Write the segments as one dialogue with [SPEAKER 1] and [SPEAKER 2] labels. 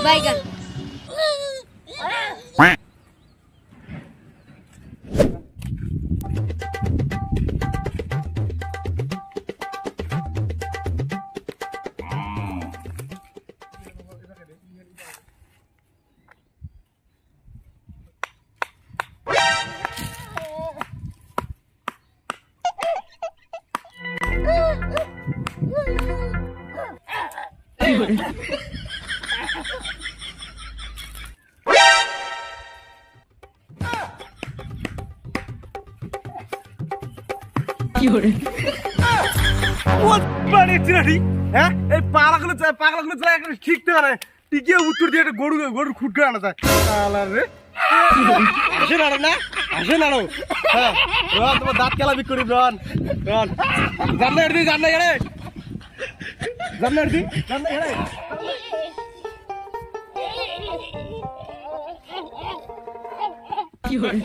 [SPEAKER 1] बैगन
[SPEAKER 2] উত্তর দিয়ে গরুর খুটকে আনা যায় আসে না না আসে না তোমার দাঁত খেলা বিক করি রন রন জানলে দি জানলে এড়ে জানলে দি জানলে এড়ে কি হরে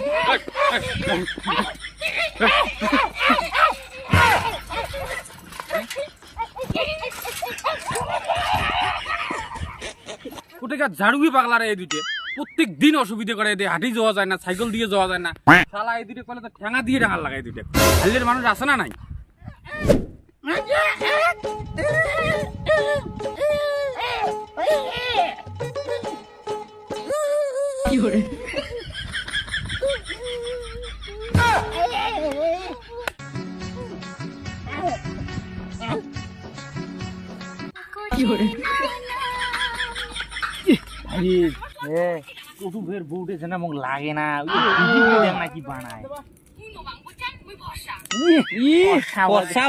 [SPEAKER 2] ঝাড়ুই পাগলা রে এই দুইটা প্রত্যেক দিন অসুবিধা করে এদের হাঁটি যাওয়া যায় না সাইকেল দিয়ে যাওয়া যায় না শালা এই দুইটা কলে তো ঠ্যাঙা দিয়ে ডাঙাল লাগাই দুইটা হালের মানুষ আছে না নাই কি করে কি করে
[SPEAKER 3] ফের বউ উঠেছে না মোক লাগে না নাকি বানায়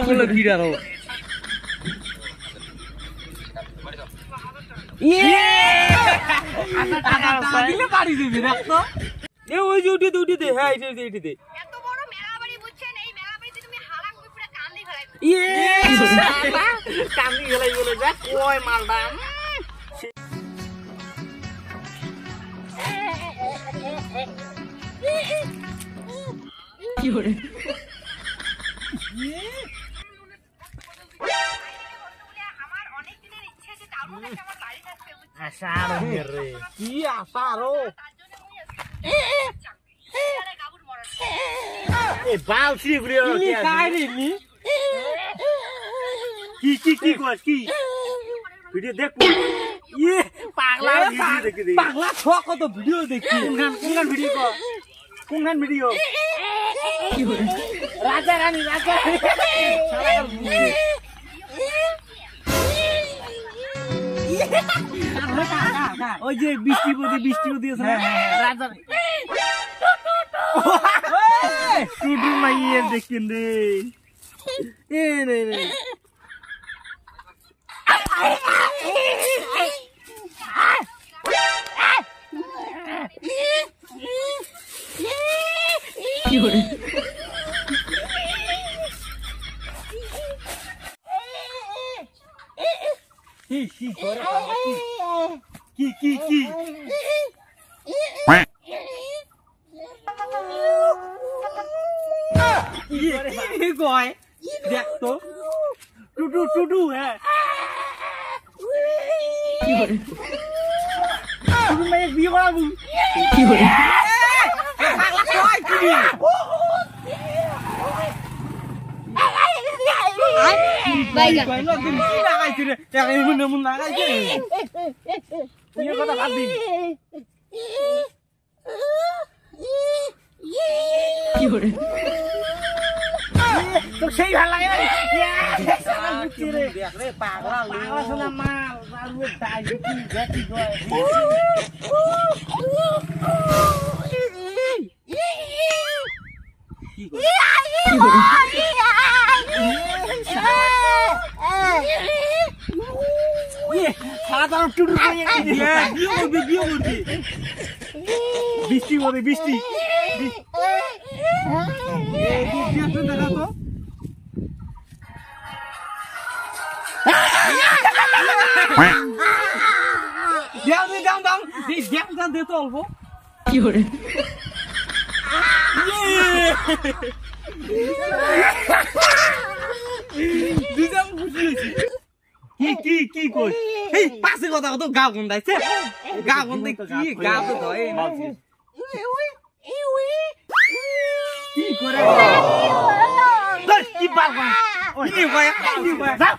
[SPEAKER 3] বলে বিড়ারো বাড়ি দিবি দেখতো ওই যে উঠে দে হ্যাঁ এটি দে কান্দি গেলাই বলে যা কয় মালটা
[SPEAKER 1] কি করে
[SPEAKER 3] কি আশা আরো বাল কি ভিডিও দেখ পাগলা পাগলা কত ভিডিও দেখি কোনখান ভিডিও কোনখান ভিডিও রাজা রানী ওই যে বৃষ্টিপতি আছে না রাজা টুটু মাইয়ে দেখছেন রে
[SPEAKER 1] কি করে
[SPEAKER 3] দেখ তো টুটু হ্যাঁ
[SPEAKER 1] কি করে
[SPEAKER 3] টুটু মেয়ে বিয়ে করাবো
[SPEAKER 1] কি করে কি করে
[SPEAKER 3] তো সেই ভালো লাগে পাগলা শোনা মাল বৃষ্টি বলে বৃষ্টি দেখা তো দে তো অল্প
[SPEAKER 1] কি করে
[SPEAKER 3] দিদাম কি কই এই পাশে কথা তো গা গন্ধাইছে গা গন্ধে কি গা তো ধয় কি করে কি পাগল কি কয় যা